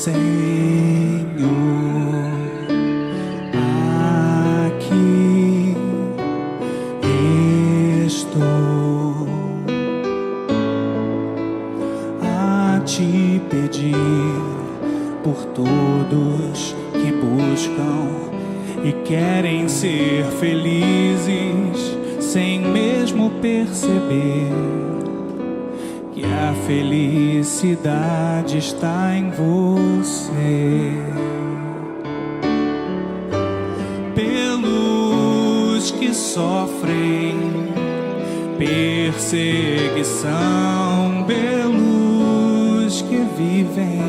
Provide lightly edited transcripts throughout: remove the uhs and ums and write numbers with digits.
Senhor, aqui estou a te pedir por todos que buscam e querem ser felizes sem mesmo perceber que a felicidade está em você. Pelos que sofrem perseguição, pelos que vivem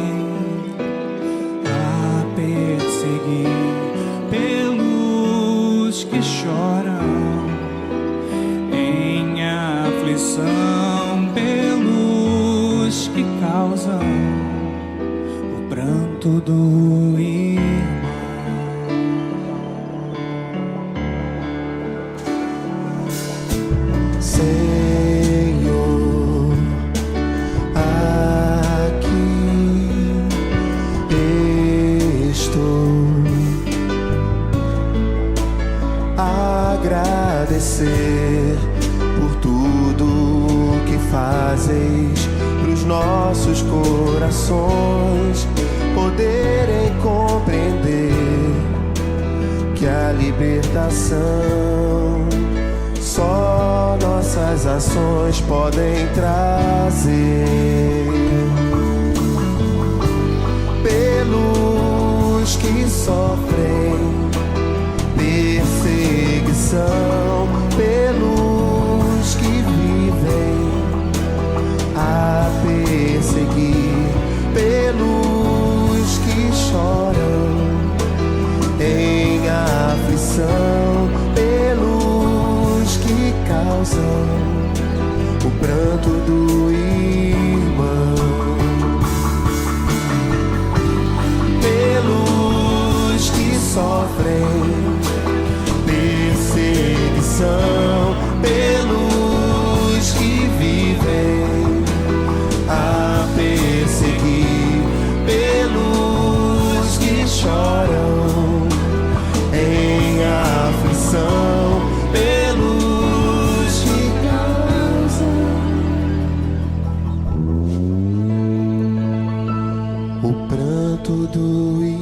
a perseguir, pelos que choram em aflição, pelos que causam o pranto do irmão. Senhor, aqui estou a agradecer por tudo que fazes pros nossos corações poderem compreender que a libertação só nossas ações podem trazer. Pelos que sofrem perseguição, pelos que vivem a perseguir, pelos que choram em aflição, pelos que causam o pranto do irmão, pelos que sofrem perseguição, pelos que vivem a perseguir, pelos que choram em aflição, pelos que causam o pranto do irmão.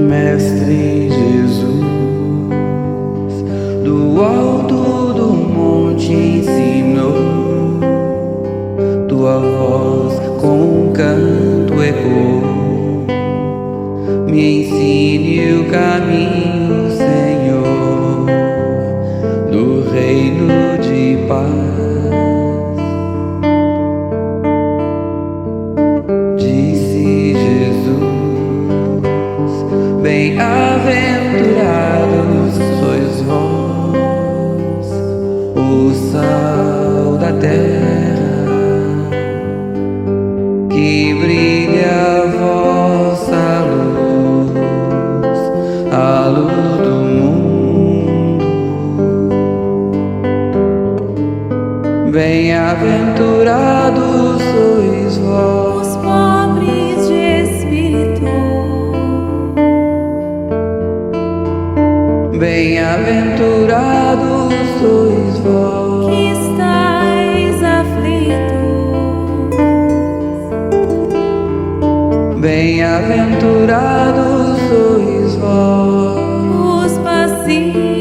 Mestre Jesus, do alto do monte ensinou, tua voz com um canto ecoou. Me ensine o caminho, Senhor, do reino de paz. Disse Jesus: bem-aventurados sois vós, o sal da terra, que brilha a vossa luz, a luz do mundo. Bem-aventurados sois vós, os pobres de espírito. Bem-aventurados sois vós, Que estáis aflitos. bem-aventurados sois vós, Os pacíficos.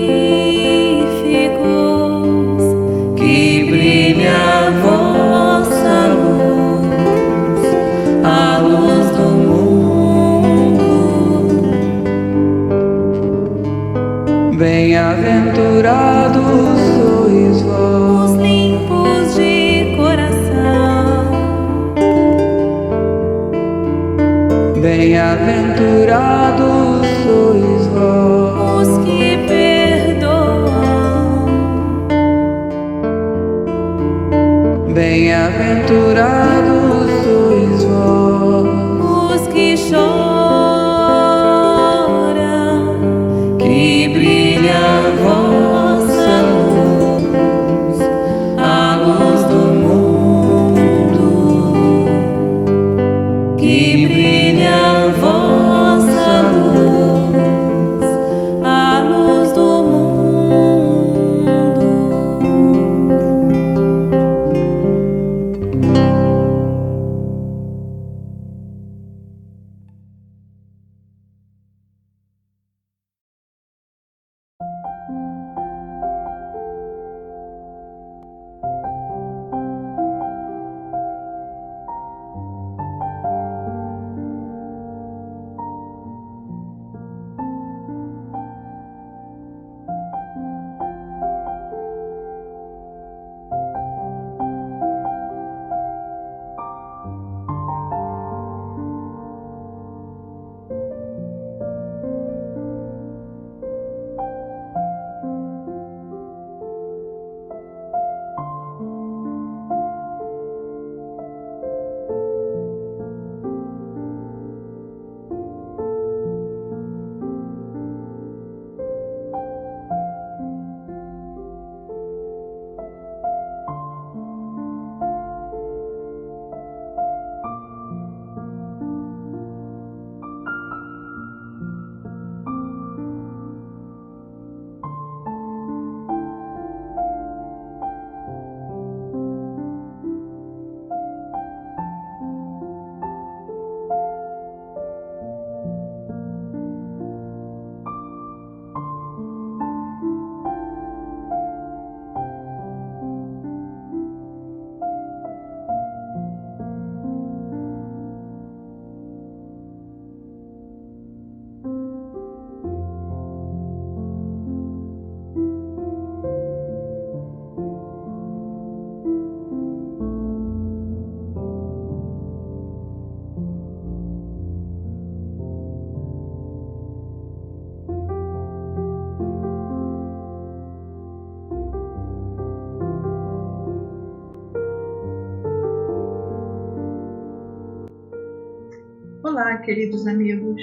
que brilha a vossa luz, a luz do mundo. Bem-aventurados sois os vós, limpos de coração, bem-aventurados sois vós, os que perdoam, bem-aventurados sois vós, os que choram, que brilha a vossa luz, a luz do mundo, que brilha a vossa luz, a luz do mundo. Olá, queridos amigos.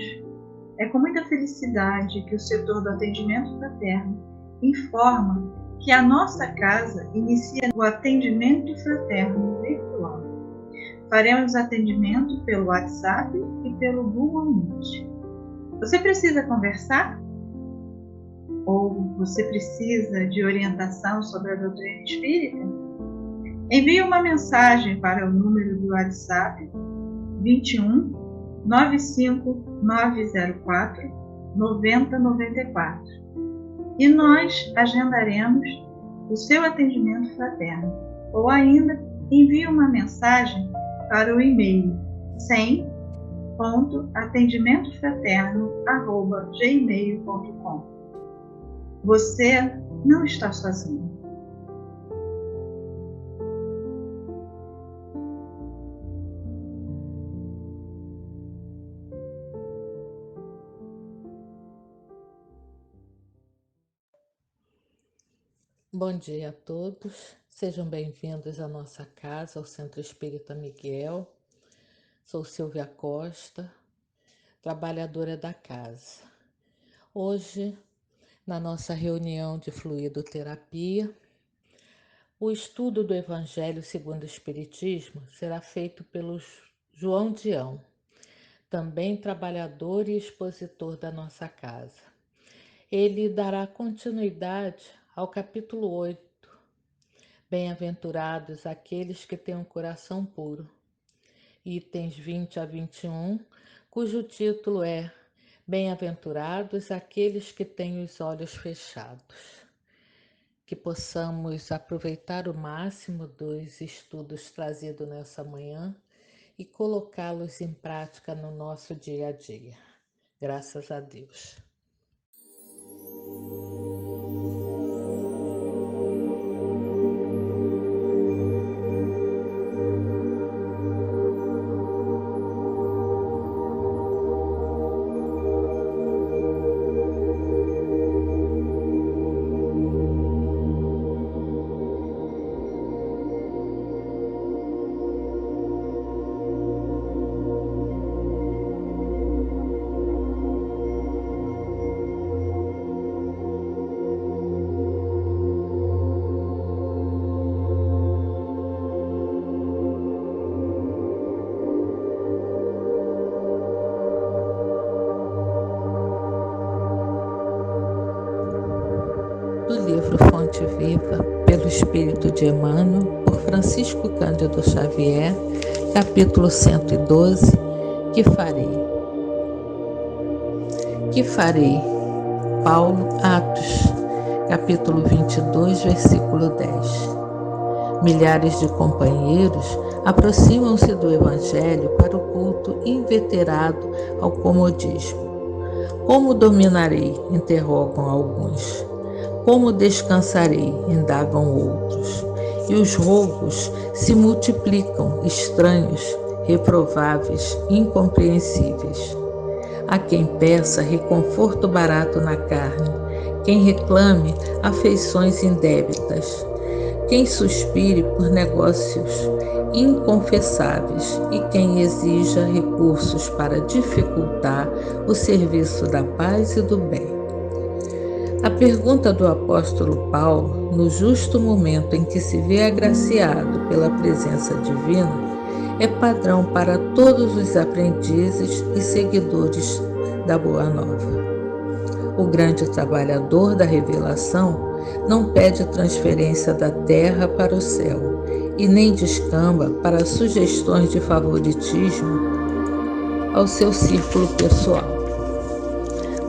É com muita felicidade que o setor do atendimento fraterno informa que a nossa casa inicia o atendimento fraterno virtual. Faremos atendimento pelo WhatsApp e pelo Google Meet. Você precisa conversar? Ou você precisa de orientação sobre a doutrina espírita? Envie uma mensagem para o número do WhatsApp 21 95904 9094 e nós agendaremos o seu atendimento fraterno. Ou ainda, envie uma mensagem para o e-mail 100.atendimentofraterno@gmail.com. Você não está sozinho. Bom dia a todos, sejam bem-vindos à nossa casa, ao Centro Espírita Miguel. Sou Silvia Costa, trabalhadora da casa. Hoje, na nossa reunião de fluidoterapia, o estudo do Evangelho segundo o Espiritismo será feito pelo João Dião, também trabalhador e expositor da nossa casa. Ele dará continuidade ao capítulo 8, Bem-aventurados aqueles que têm um coração puro, itens 20 a 21, cujo título é Bem-aventurados aqueles que têm os olhos fechados. Que possamos aproveitar o máximo dos estudos trazidos nessa manhã e colocá-los em prática no nosso dia a dia. Graças a Deus. livro Fonte Viva, pelo Espírito de Emmanuel, por Francisco Cândido Xavier, capítulo 112, Que farei? Que farei? Paulo, Atos, capítulo 22, versículo 10. Milhares de companheiros aproximam-se do Evangelho para o culto inveterado ao comodismo. Como dominarei? Interrogam alguns. Como descansarei? Indagam outros. E os rogos se multiplicam, estranhos, reprováveis, incompreensíveis. Há quem peça reconforto barato na carne, quem reclame afeições indébitas, quem suspire por negócios inconfessáveis e quem exija recursos para dificultar o serviço da paz e do bem. A pergunta do apóstolo Paulo, no justo momento em que se vê agraciado pela presença divina, é padrão para todos os aprendizes e seguidores da Boa Nova. O grande trabalhador da revelação não pede transferência da terra para o céu e nem descamba para sugestões de favoritismo ao seu círculo pessoal.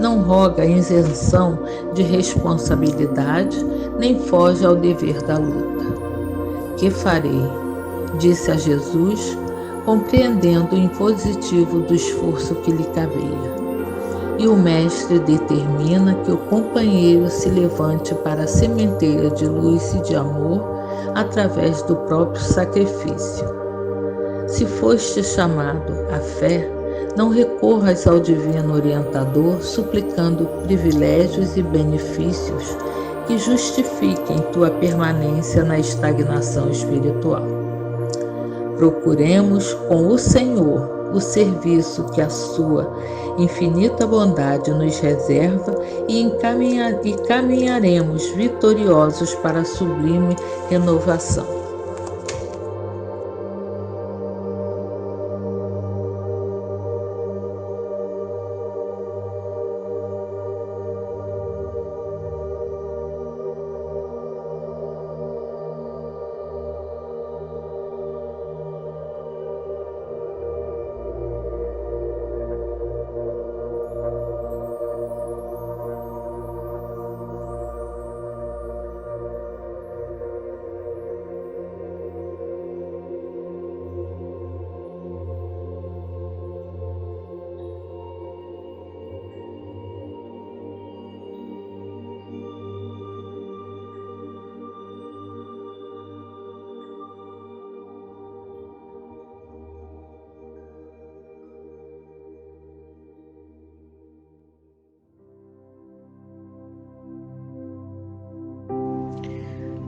Não roga isenção de responsabilidade, nem foge ao dever da luta. Que farei? Disse a Jesus, compreendendo o impositivo do esforço que lhe cabia. E o mestre determina que o companheiro se levante para a sementeira de luz e de amor através do próprio sacrifício. Se foste chamado à fé, não recorras ao divino orientador suplicando privilégios e benefícios que justifiquem tua permanência na estagnação espiritual. Procuremos com o Senhor o serviço que a sua infinita bondade nos reserva e caminharemos vitoriosos para a sublime renovação.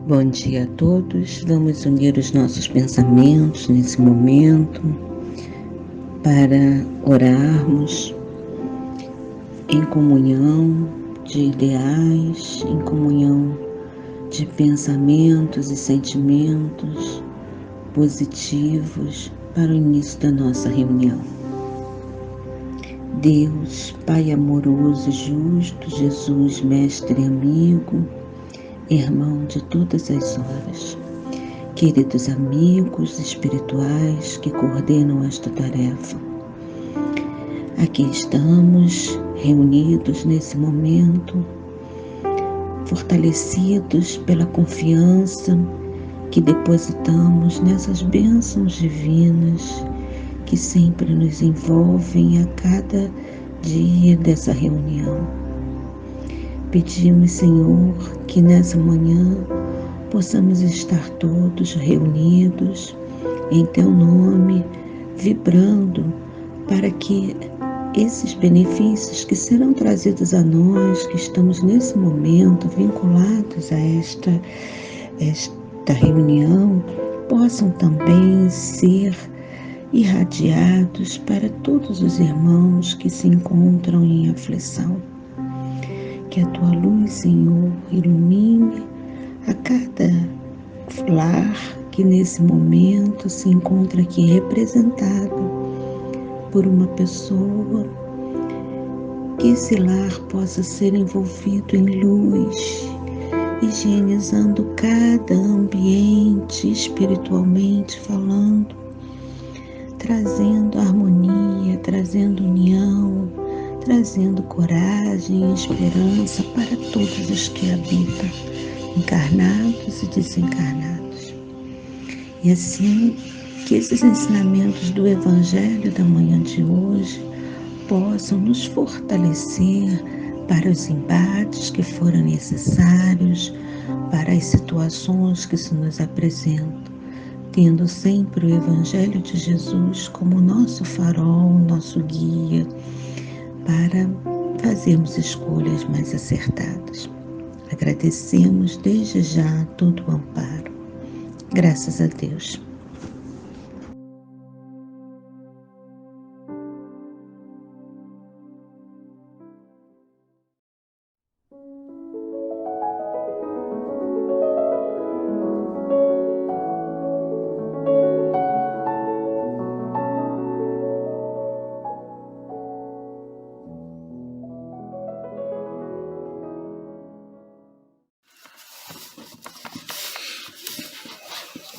Bom dia a todos. Vamos unir os nossos pensamentos nesse momento para orarmos em comunhão de ideais, em comunhão de pensamentos e sentimentos positivos para o início da nossa reunião. Deus, Pai amoroso e justo, Jesus, mestre e amigo, irmão de todas as horas, queridos amigos espirituais que coordenam esta tarefa, aqui estamos reunidos nesse momento, fortalecidos pela confiança que depositamos nessas bênçãos divinas que sempre nos envolvem a cada dia dessa reunião. Pedimos, Senhor, que nessa manhã possamos estar todos reunidos em Teu nome, vibrando para que esses benefícios que serão trazidos a nós, que estamos nesse momento vinculados a esta reunião, possam também ser irradiados para todos os irmãos que se encontram em aflição. Que a Tua luz, Senhor, ilumine a cada lar que nesse momento se encontra aqui representado por uma pessoa, que esse lar possa ser envolvido em luz, higienizando cada ambiente espiritualmente falando, trazendo harmonia, trazendo união, trazendo coragem e esperança para todos os que habitam, encarnados e desencarnados. E assim, que esses ensinamentos do Evangelho da manhã de hoje possam nos fortalecer para os embates que forem necessários, para as situações que se nos apresentam, tendo sempre o Evangelho de Jesus como nosso farol, nosso guia, para fazermos escolhas mais acertadas. Agradecemos desde já todo o amparo. Graças a Deus.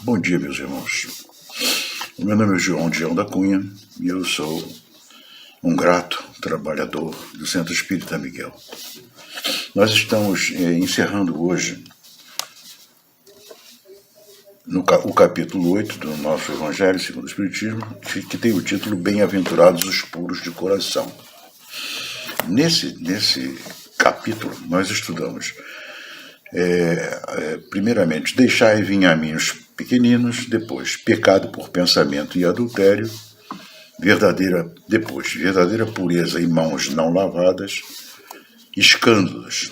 Bom dia, meus irmãos. O meu nome é João Dião da Cunha e eu sou um grato trabalhador do Centro Espírita Miguel. Nós estamos encerrando hoje o capítulo 8 do nosso Evangelho segundo o Espiritismo, que tem o título Bem-aventurados os puros de coração. Nesse capítulo, nós estudamos, primeiramente, deixai vir a mim os pequeninos, depois, pecado por pensamento e adultério, verdadeira pureza e mãos não lavadas, escândalos,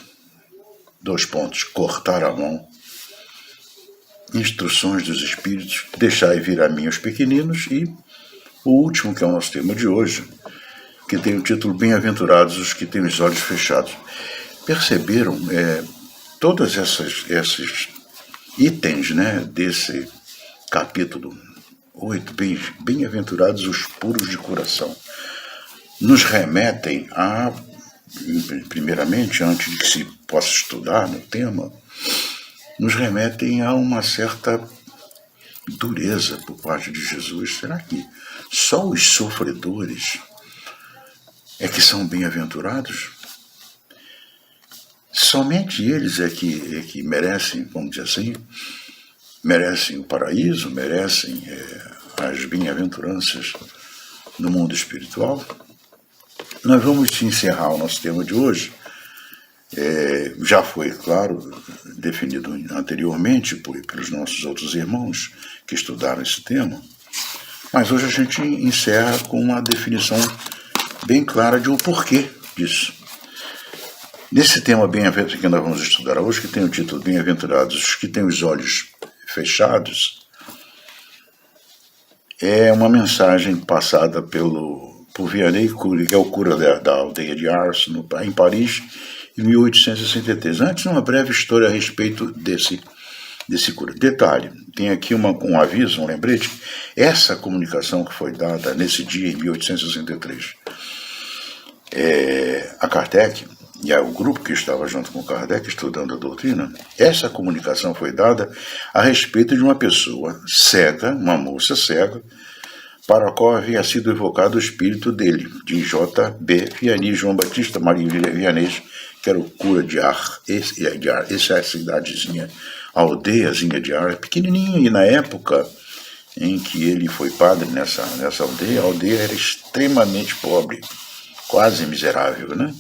cortar a mão, instruções dos espíritos, deixai vir a mim os pequeninos, e o último, que é o nosso tema de hoje, que tem o título Bem-aventurados os que têm os olhos fechados. Perceberam todos esses itens, desse capítulo 8, bem-aventurados os puros de coração, nos remetem a, primeiramente, antes de que se possa estudar no tema, nos remetem a uma certa dureza por parte de Jesus. Será que só os sofredores é que são bem-aventurados? Somente eles é que merecem, vamos dizer assim, merecem o paraíso, merecem as bem-aventuranças no mundo espiritual? Nós vamos encerrar o nosso tema de hoje. Já foi, claro, definido anteriormente pelos nossos outros irmãos que estudaram esse tema, mas hoje a gente encerra com uma definição bem clara de o porquê disso. Nesse tema bem-aventurado que nós vamos estudar hoje, que tem o título Bem-aventurados os que têm os olhos fechados, é uma mensagem passada por Vianney, que é o cura da aldeia de Ars, em Paris, em 1863. Antes, uma breve história a respeito desse cura. Detalhe, tem aqui um aviso, um lembrete. Essa comunicação que foi dada nesse dia, em 1863, a Kardec, e o grupo que estava junto com Kardec estudando a doutrina, essa comunicação foi dada a respeito de uma pessoa cega, uma moça cega, para a qual havia sido evocado o espírito dele, de J.B. Vianney, João Batista Maria Vianney, que era o cura de Ars. Essa é a cidadezinha, a aldeiazinha de Ars, pequenininha, e na época em que ele foi padre nessa aldeia, a aldeia era extremamente pobre, quase miserável, né?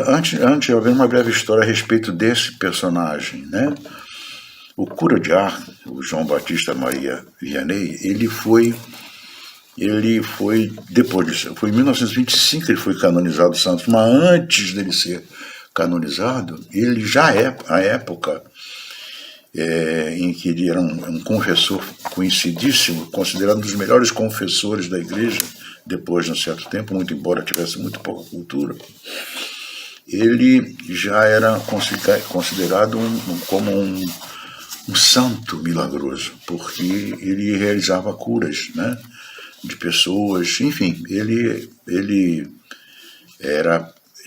Antes de haver uma breve história a respeito desse personagem, né? O cura de Ars, o João Batista Maria Vianney, ele foi depois disso, foi em 1925 que ele foi canonizado santo, mas antes dele ser canonizado, ele já à época em que ele era um confessor conhecidíssimo, considerado um dos melhores confessores da igreja, depois de um certo tempo, muito embora tivesse muito pouca cultura, ele já era considerado como um santo milagroso, porque ele realizava curas, né, de pessoas, enfim, ele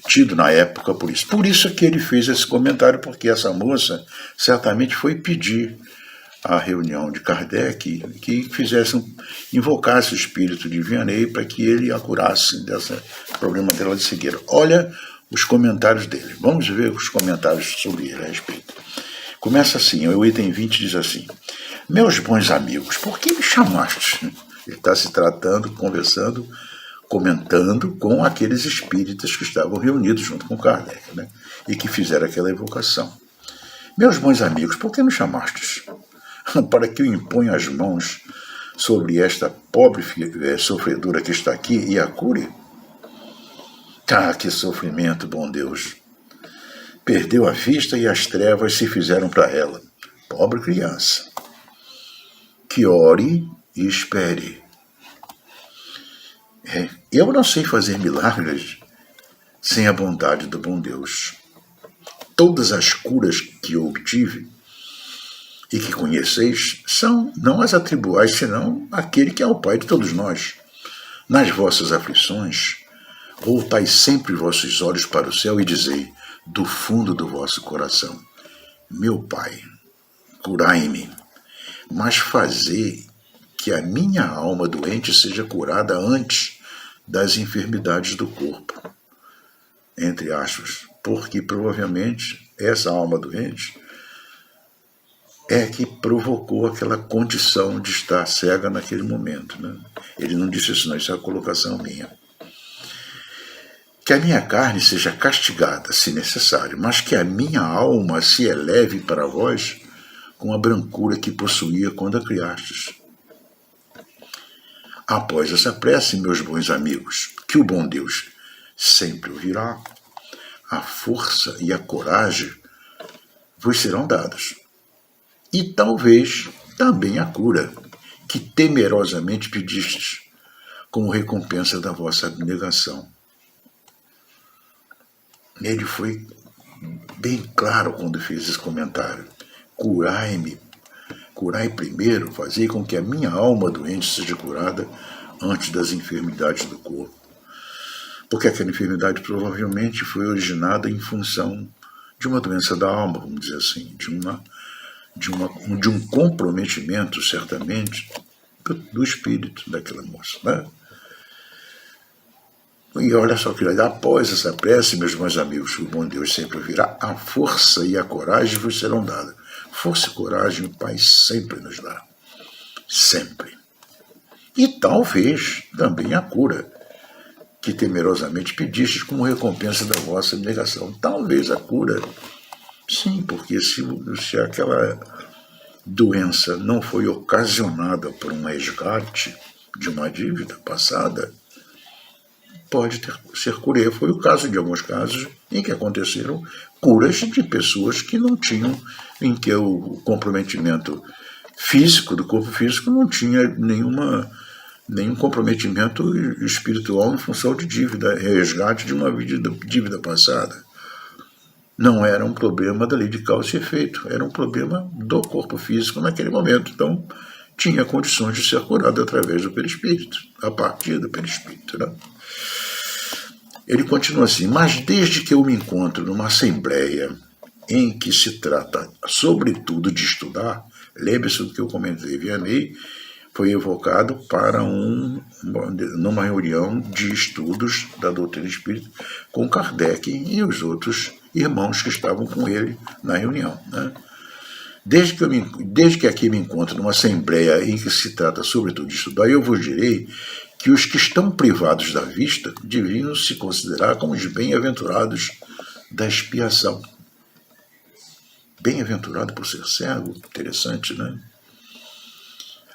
tido na época por isso. Por isso que ele fez esse comentário, porque essa moça certamente foi pedir à reunião de Kardec que invocasse o espírito de Vianney para que ele a curasse desse problema dela de cegueira. Olha os comentários dele. Vamos ver os comentários sobre ele a respeito. Começa assim, o item 20 diz assim: meus bons amigos, por que me chamaste? Ele está se tratando, conversando, comentando com aqueles espíritas que estavam reunidos junto com Kardec, né? E que fizeram aquela evocação. Meus bons amigos, por que me chamastes? Para que eu imponha as mãos sobre esta pobre sofredora que está aqui e a cure? Ah, que sofrimento, bom Deus! Perdeu a vista e as trevas se fizeram para ela. Pobre criança. Que ore e espere. Eu não sei fazer milagres sem a bondade do bom Deus. Todas as curas que eu obtive e que conheceis são não as atribuais, senão aquele que é o Pai de todos nós. Nas vossas aflições, voltai sempre vossos olhos para o céu e dizei, do fundo do vosso coração, meu Pai, curai-me, mas fazei que a minha alma doente seja curada antes das enfermidades do corpo, entre aspas, porque provavelmente essa alma doente é que provocou aquela condição de estar cega naquele momento, né? Ele não disse isso, não, isso é uma colocação minha. Que a minha carne seja castigada, se necessário, mas que a minha alma se eleve para vós com a brancura que possuía quando a criastes. Após essa prece, meus bons amigos, que o bom Deus sempre ouvirá, a força e a coragem vos serão dadas. E talvez também a cura, que temerosamente pedistes, como recompensa da vossa abnegação. Ele foi bem claro quando fez esse comentário. Curai-me, curai primeiro, fazei com que a minha alma doente seja curada antes das enfermidades do corpo. Porque aquela enfermidade provavelmente foi originada em função de uma doença da alma, vamos dizer assim, de um comprometimento, certamente, do espírito daquela moça, né? E olha só que após essa prece, meus bons amigos, o bom Deus sempre ouvirá, a força e a coragem vos serão dadas. Força e coragem o Pai sempre nos dá. Sempre. E talvez também a cura, que temerosamente pedistes como recompensa da vossa abnegação. Talvez a cura, sim, porque se aquela doença não foi ocasionada por um resgate de uma dívida passada, pode ser cura. Foi o caso de alguns casos em que aconteceram curas de pessoas que não tinham, em que o comprometimento físico, do corpo físico, não tinha nenhum comprometimento espiritual em função de dívida, resgate de uma dívida passada. Não era um problema da lei de causa e efeito, era um problema do corpo físico naquele momento. Então, tinha condições de ser curado através do perispírito, a partir do perispírito, né? Ele continua assim, mas desde que eu me encontro numa assembleia em que se trata, sobretudo, de estudar, lembre-se do que eu comentei, Vianney foi evocado para numa reunião de estudos da doutrina espírita com Kardec e os outros irmãos que estavam com ele na reunião, né? Desde que aqui me encontro numa assembleia em que se trata, sobretudo, de estudar, eu vos direi que os que estão privados da vista deviam se considerar como os bem-aventurados da expiação. Bem-aventurado por ser cego, interessante, né?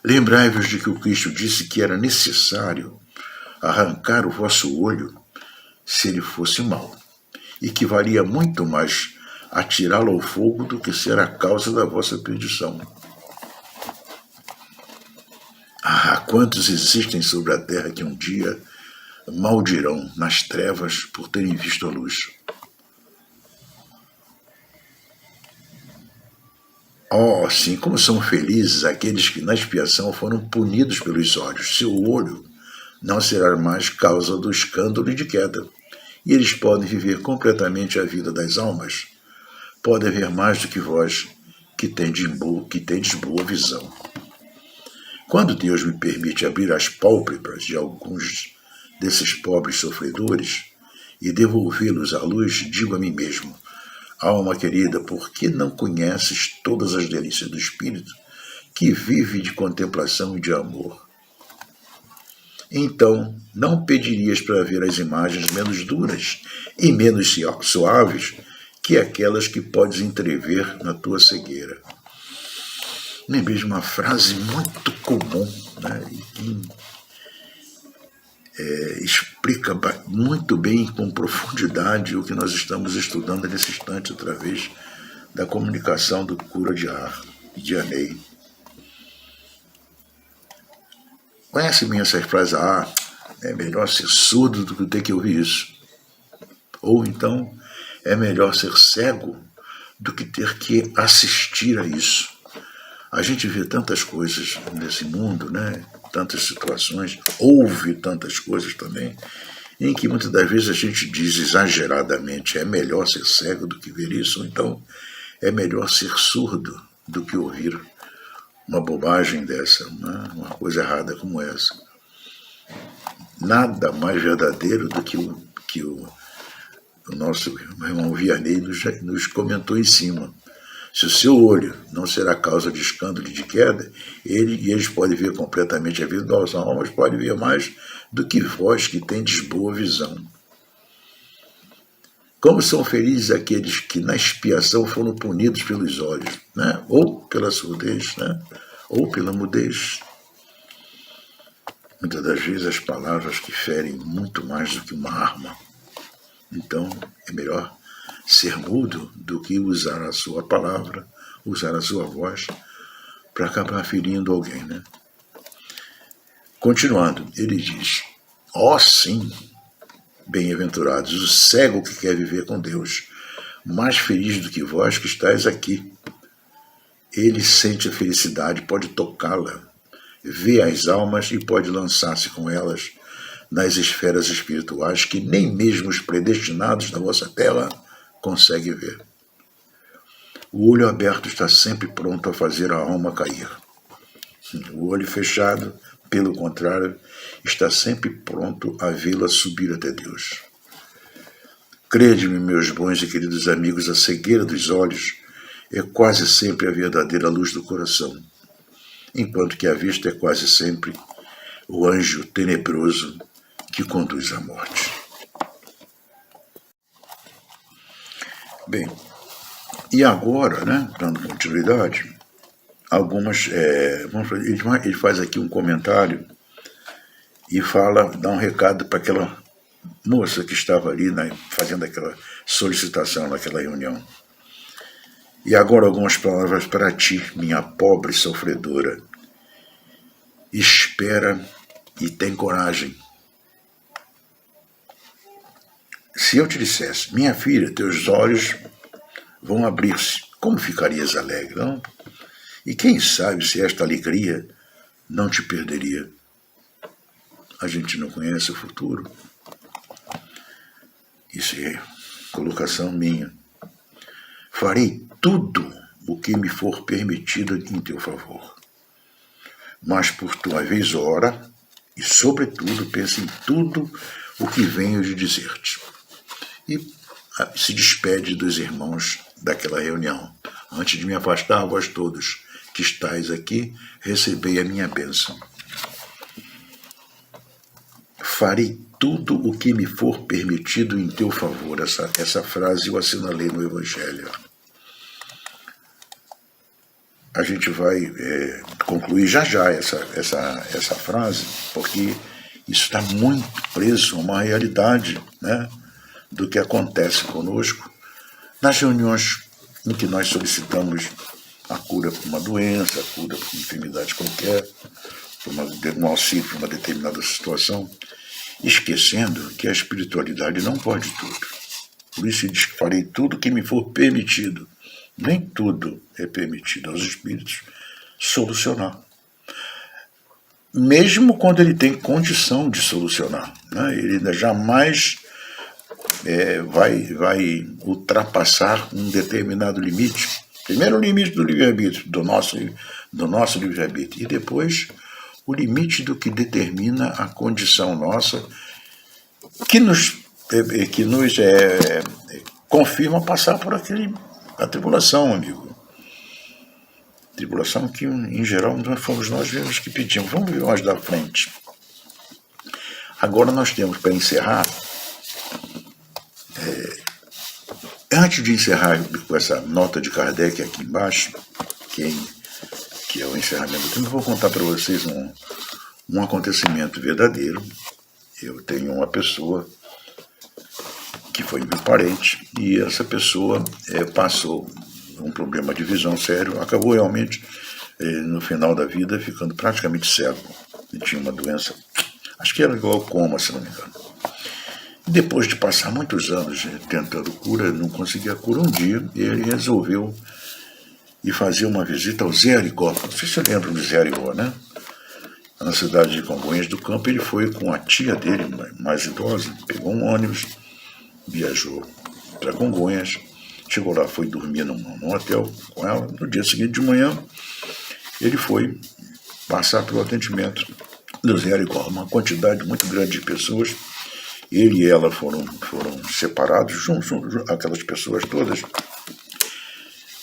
Lembrai-vos de que o Cristo disse que era necessário arrancar o vosso olho se ele fosse mau, e que valia muito mais atirá-lo ao fogo do que ser a causa da vossa perdição. Ah, quantos existem sobre a terra que um dia maldirão nas trevas por terem visto a luz. Oh, sim, como são felizes aqueles que na expiação foram punidos pelos olhos. Seu olho não será mais causa do escândalo e de queda, e eles podem viver completamente a vida das almas. Pode haver mais do que vós que tendes boa visão. Quando Deus me permite abrir as pálpebras de alguns desses pobres sofredores e devolvê-los à luz, digo a mim mesmo: alma querida, por que não conheces todas as delícias do Espírito, que vive de contemplação e de amor? Então, não pedirias para ver as imagens menos duras e menos suaves que aquelas que podes entrever na tua cegueira. Lembrei de uma frase muito comum, né, e que explica muito bem e com profundidade o que nós estamos estudando nesse instante através da comunicação do cura de Ar, de Anei. Conhece-me essas frases? É melhor ser surdo do que ter que ouvir isso. Ou então, é melhor ser cego do que ter que assistir a isso. A gente vê tantas coisas nesse mundo, né? Tantas situações, ouve tantas coisas também, em que muitas das vezes a gente diz exageradamente: é melhor ser cego do que ver isso, ou então é melhor ser surdo do que ouvir uma bobagem dessa, né? Uma coisa errada como essa. Nada mais verdadeiro do que o nosso irmão Vianney nos comentou em cima. Se o seu olho não será causa de escândalo e de queda, eles podem ver completamente a vida das almas, podem ver mais do que vós que tendes boa visão. Como são felizes aqueles que na expiação foram punidos pelos olhos, né? Ou pela surdez, né? Ou pela mudez. Muitas das vezes as palavras que ferem muito mais do que uma arma. Então é melhor ser mudo do que usar a sua palavra, usar a sua voz para acabar ferindo alguém, né? Continuando, ele diz: sim, bem-aventurados, o cego que quer viver com Deus, mais feliz do que vós que estáis aqui. Ele sente a felicidade, pode tocá-la, vê as almas e pode lançar-se com elas nas esferas espirituais que nem mesmo os predestinados da vossa terra conseguem ver. O olho aberto está sempre pronto a fazer a alma cair. O olho fechado, pelo contrário, está sempre pronto a vê-la subir até Deus. Crede-me, meus bons e queridos amigos, a cegueira dos olhos é quase sempre a verdadeira luz do coração, enquanto que a vista é quase sempre o anjo tenebroso que conduz à morte. Bem, e agora, né, dando continuidade, ele faz aqui um comentário e dá um recado para aquela moça que estava ali, né, fazendo aquela solicitação naquela reunião. E agora algumas palavras para ti, minha pobre sofredora. Espera e tem coragem. Se eu te dissesse: minha filha, teus olhos vão abrir-se, como ficarias alegre, não? E quem sabe se esta alegria não te perderia? A gente não conhece o futuro. Isso é colocação minha. Farei tudo o que me for permitido em teu favor. Mas por tua vez ora, e sobretudo pensa em tudo o que venho de dizer-te. E se despede dos irmãos daquela reunião. Antes de me afastar, vós todos que estáis aqui, recebei a minha bênção. Farei tudo o que me for permitido em teu favor. Essa frase eu assinalei no Evangelho. A gente vai concluir já essa frase, porque isso está muito preso a uma realidade, né, do que acontece conosco nas reuniões em que nós solicitamos a cura por uma doença, a cura por uma enfermidade qualquer, por um auxílio para uma determinada situação, esquecendo que a espiritualidade não pode tudo. Por isso ele diz que farei tudo que me for permitido. Nem tudo é permitido aos espíritos solucionar. Mesmo quando ele tem condição de solucionar, né? Ele ainda jamais vai ultrapassar um determinado limite. Primeiro o limite do livre-arbítrio, do nosso livre-arbítrio, e depois o limite do que determina a condição nossa, que nos confirma passar por a tribulação, amigo. Tribulação que, em geral, fomos nós mesmos que pedimos. Vamos ver mais da frente. Agora nós temos, para encerrar, antes de encerrar com essa nota de Kardec aqui embaixo, que é o encerramento do tempo, eu vou contar para vocês um acontecimento verdadeiro. Eu tenho uma pessoa que foi meu parente, e essa pessoa passou um problema de visão sério, acabou realmente, no final da vida, ficando praticamente cego. Ele tinha uma doença, acho que era glaucoma, se não me engano. E depois de passar muitos anos tentando cura, não conseguia cura, um dia ele resolveu ir fazer uma visita ao Zé Arigó. Não sei se você lembra do Zé Arigó, né? Na cidade de Congonhas do Campo. Ele foi com a tia dele, mais idosa, pegou um ônibus, viajou para Congonhas, chegou lá, foi dormir num hotel com ela. No dia seguinte de manhã, ele foi passar pelo atendimento do Zé Arigó. Uma quantidade muito grande de pessoas. Ele e ela foram separados, juntos, aquelas pessoas todas.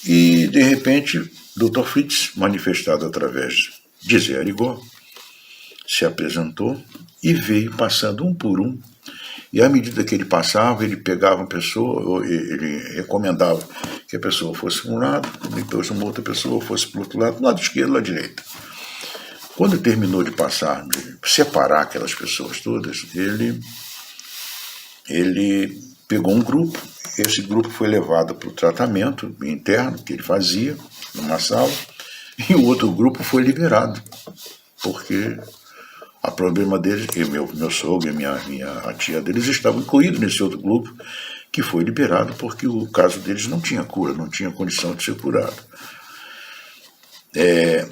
E, de repente, Dr. Fritz, manifestado através de Zé Arigó, se apresentou e veio passando um por um. E à medida que ele passava, ele pegava uma pessoa, ele recomendava que a pessoa fosse para um lado, depois uma outra pessoa fosse para o outro lado, lado esquerdo, lado direito. Quando terminou de passar, de separar aquelas pessoas todas, ele pegou um grupo. Esse grupo foi levado para o tratamento interno que ele fazia numa sala, e o outro grupo foi liberado, porque o problema deles, meu sogro e a tia deles estavam incluídos nesse outro grupo, que foi liberado porque o caso deles não tinha cura, não tinha condição de ser curado. E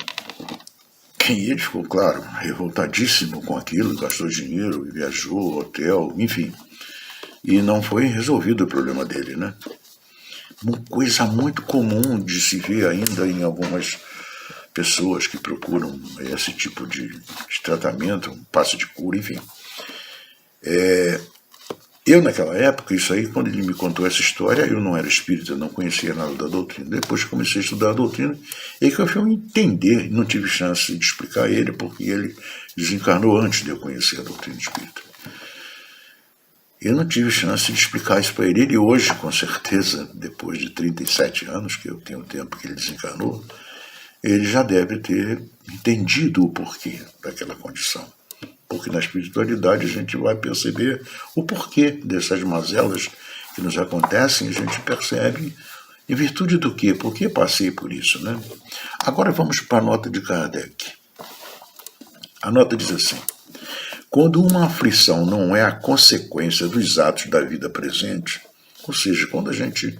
ele ficou, claro, revoltadíssimo com aquilo, gastou dinheiro, viajou, hotel, enfim. E não foi resolvido o problema dele, né? Uma coisa muito comum de se ver ainda em algumas pessoas que procuram esse tipo de tratamento, um passe de cura, enfim. Eu, naquela época, isso aí, quando ele me contou essa história, eu não era espírita, não conhecia nada da doutrina. Depois que comecei a estudar a doutrina, é que eu fui entender, não tive chance de explicar a ele, porque ele desencarnou antes de eu conhecer a doutrina espírita. Eu não tive chance de explicar isso para ele. Ele hoje, com certeza, depois de 37 anos, que eu tenho o tempo que ele desencarnou, ele já deve ter entendido o porquê daquela condição. Porque na espiritualidade a gente vai perceber o porquê dessas mazelas que nos acontecem, a gente percebe em virtude do quê? Por que passei por isso, né? Agora vamos para a nota de Kardec. A nota diz assim: quando uma aflição não é a consequência dos atos da vida presente, ou seja, quando a gente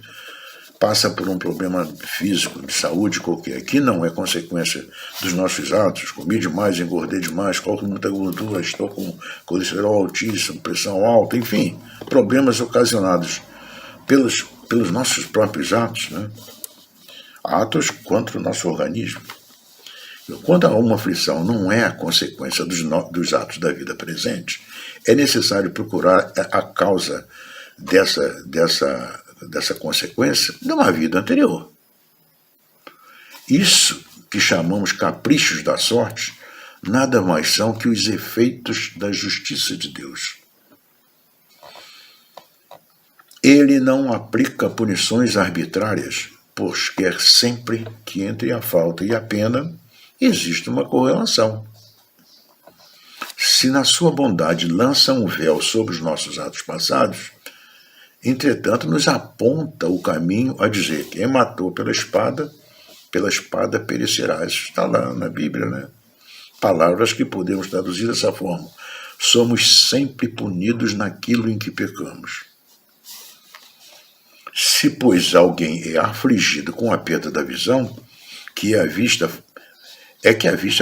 passa por um problema físico, de saúde qualquer, que não é consequência dos nossos atos, comi demais, engordei demais, coloco muita gordura, estou com colesterol altíssimo, pressão alta, enfim, problemas ocasionados pelos nossos próprios atos, né? Atos contra o nosso organismo. Quando uma aflição não é a consequência dos atos da vida presente, é necessário procurar a causa dessa consequência numa vida anterior. Isso que chamamos caprichos da sorte nada mais são que os efeitos da justiça de Deus. Ele não aplica punições arbitrárias, pois quer sempre que entre a falta e a pena existe uma correlação. Se na sua bondade lança um véu sobre os nossos atos passados, entretanto nos aponta o caminho a dizer: quem matou pela espada perecerá. Isso está lá na Bíblia, né? Palavras que podemos traduzir dessa forma: somos sempre punidos naquilo em que pecamos. Se, pois, alguém é afligido com a perda da visão, que a vista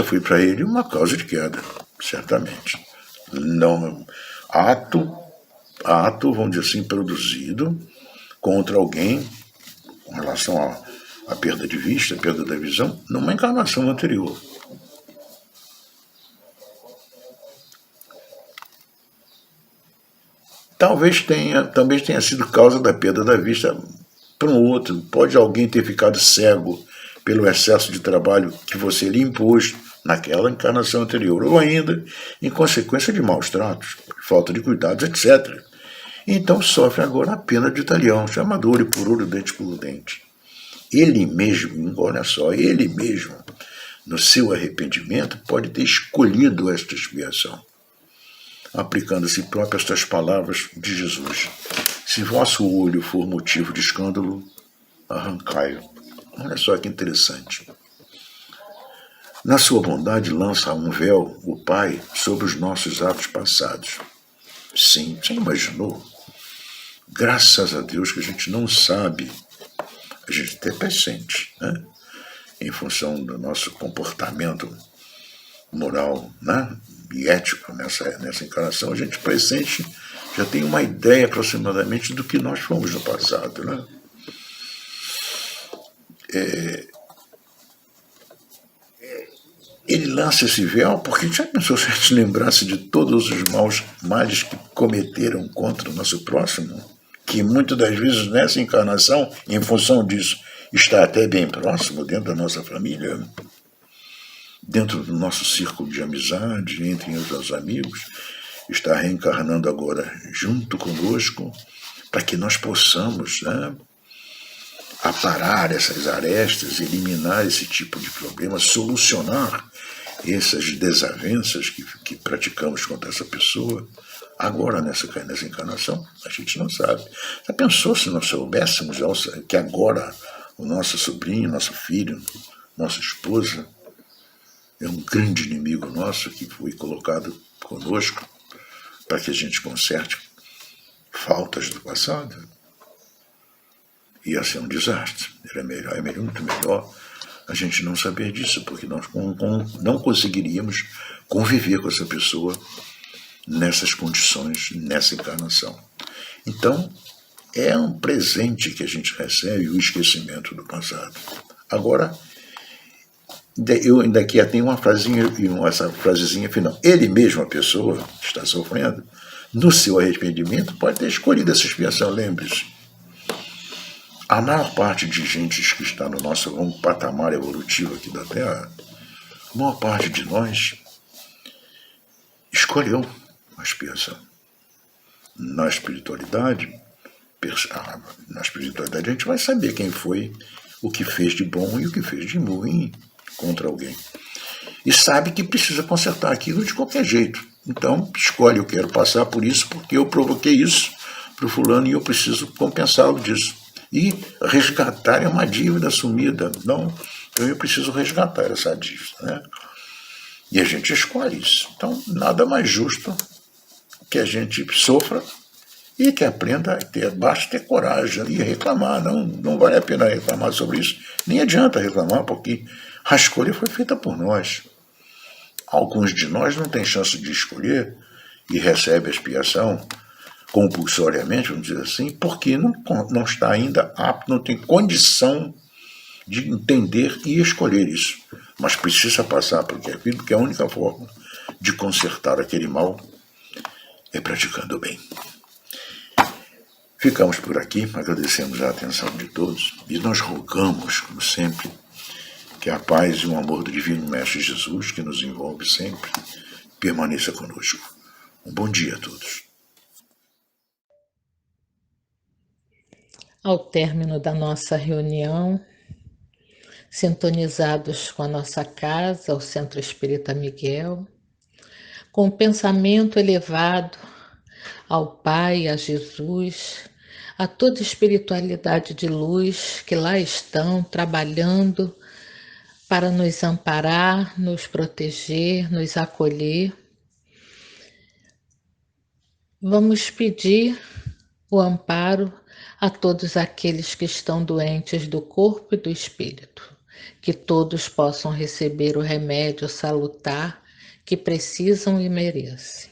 foi para ele uma causa de queda, certamente. Não, ato ato, vamos dizer assim, produzido contra alguém com relação à perda de vista, perda da visão, numa encarnação anterior. Também tenha sido causa da perda da vista para um outro. Pode alguém ter ficado cego pelo excesso de trabalho que você lhe impôs naquela encarnação anterior, ou ainda em consequência de maus tratos, falta de cuidados, etc. Então sofre agora a pena de talião, chamador e por olho, dente por dente. Ele mesmo, olha só, ele mesmo, no seu arrependimento, pode ter escolhido esta expiação, aplicando a si próprio estas palavras de Jesus: se vosso olho for motivo de escândalo, arrancai-o. Olha só que interessante. Na sua bondade lança um véu, o Pai, sobre os nossos atos passados. Sim, você imaginou? Graças a Deus que a gente não sabe, a gente até pressente, né? Em função do nosso comportamento moral, né? E ético nessa encarnação, a gente pressente, já tem uma ideia aproximadamente do que nós fomos no passado, né? Ele lança esse véu porque já pensou se a gente lembrasse de todos os males que cometeram contra o nosso próximo, que muitas das vezes nessa encarnação, em função disso, está até bem próximo, dentro da nossa família, dentro do nosso círculo de amizade, entre os nossos amigos, está reencarnando agora junto conosco, para que nós possamos, né, aparar essas arestas, eliminar esse tipo de problema, solucionar essas desavenças que praticamos contra essa pessoa. Agora, nessa encarnação, a gente não sabe. Já pensou se nós soubéssemos que agora o nosso sobrinho, nosso filho, nossa esposa é um grande inimigo nosso que foi colocado conosco para que a gente conserte faltas do passado? Ia ser um desastre. É muito melhor a gente não saber disso, porque nós não conseguiríamos conviver com essa pessoa nessas condições, nessa encarnação. Então, é um presente que a gente recebe, o esquecimento do passado. Agora, eu ainda aqui tenho uma essa frasezinha final. Ele mesmo, a pessoa que está sofrendo, no seu arrependimento, pode ter escolhido essa expiação, lembre-se. A maior parte de gente que está no nosso longo patamar evolutivo aqui da Terra, a maior parte de nós escolheu a expiação. Na espiritualidade a gente vai saber quem foi, o que fez de bom e o que fez de ruim contra alguém. E sabe que precisa consertar aquilo de qualquer jeito. Então, escolhe, eu quero passar por isso porque eu provoquei isso para o fulano e eu preciso compensá-lo disso. E resgatar é uma dívida assumida. Não, então eu preciso resgatar essa dívida, né? E a gente escolhe isso. Então, nada mais justo que a gente sofra e que aprenda a basta ter coragem e reclamar. Não vale a pena reclamar sobre isso. Nem adianta reclamar, porque a escolha foi feita por nós. Alguns de nós não têm chance de escolher e recebem a expiação compulsoriamente, vamos dizer assim, porque não está ainda apto, não tem condição de entender e escolher isso. Mas precisa passar por aquilo, porque a única forma de consertar aquele mal é praticando o bem. Ficamos por aqui, agradecemos a atenção de todos e nós rogamos, como sempre, que a paz e o amor do Divino Mestre Jesus, que nos envolve sempre, permaneça conosco. Um bom dia a todos. Ao término da nossa reunião, sintonizados com a nossa casa, o Centro Espírita Miguel, com o pensamento elevado ao Pai, a Jesus, a toda espiritualidade de luz que lá estão trabalhando para nos amparar, nos proteger, nos acolher. Vamos pedir o amparo a todos aqueles que estão doentes do corpo e do espírito, que todos possam receber o remédio salutar que precisam e merecem,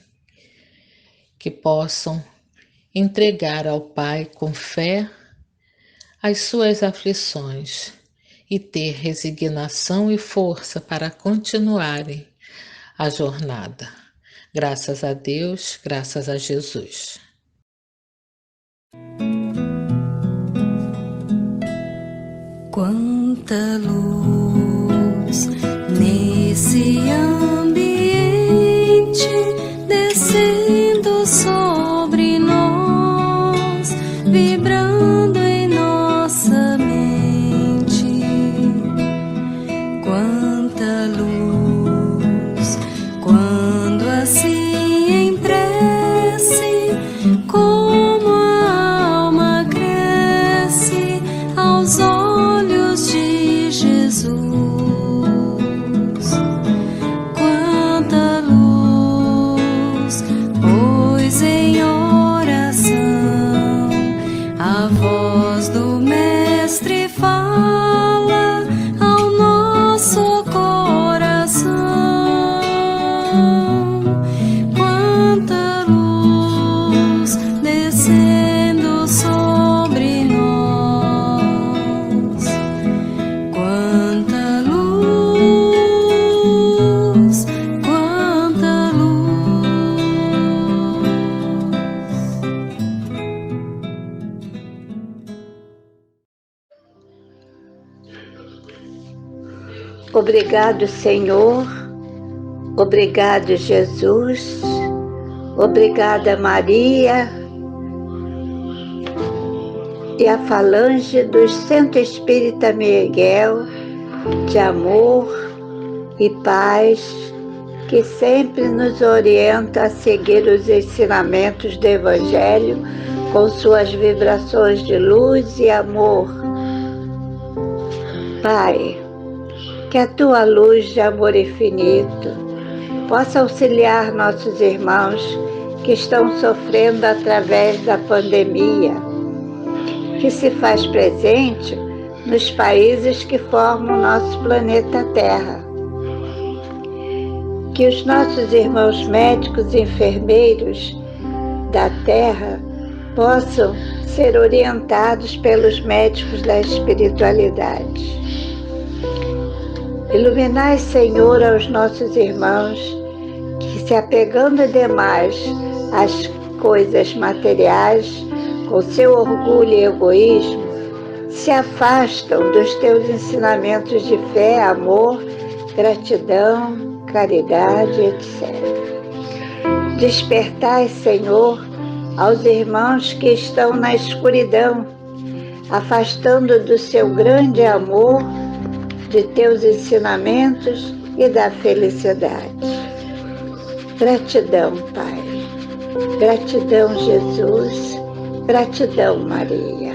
que possam entregar ao Pai com fé as suas aflições e ter resignação e força para continuarem a jornada. Graças a Deus, graças a Jesus. Quanta luz nesse ambiente descendo sobre nós, vibrando em nossa mente. Quanta luz quando assim em prece, como a alma cresce aos olhos de Jesus. Quanta luz, pois em oração a voz do Mestre fala ao nosso coração. Quanta luz descendo sobre nós. Quanta luz, quanta luz. Obrigado, Senhor. Obrigado, Jesus. Obrigada, Maria e a falange do Centro Espírita Miguel, de amor e paz, que sempre nos orienta a seguir os ensinamentos do Evangelho com suas vibrações de luz e amor. Pai, que a tua luz de amor infinito possa auxiliar nossos irmãos que estão sofrendo através da pandemia, que se faz presente nos países que formam o nosso planeta Terra. Que os nossos irmãos médicos e enfermeiros da Terra possam ser orientados pelos médicos da espiritualidade. Iluminai, Senhor, aos nossos irmãos que, se apegando demais às coisas materiais, com seu orgulho e egoísmo, se afastam dos teus ensinamentos de fé, amor, gratidão, caridade, etc. Despertai, Senhor, aos irmãos que estão na escuridão, afastando do seu grande amor, de teus ensinamentos e da felicidade. Gratidão, Pai. Gratidão, Jesus. Gratidão, Maria.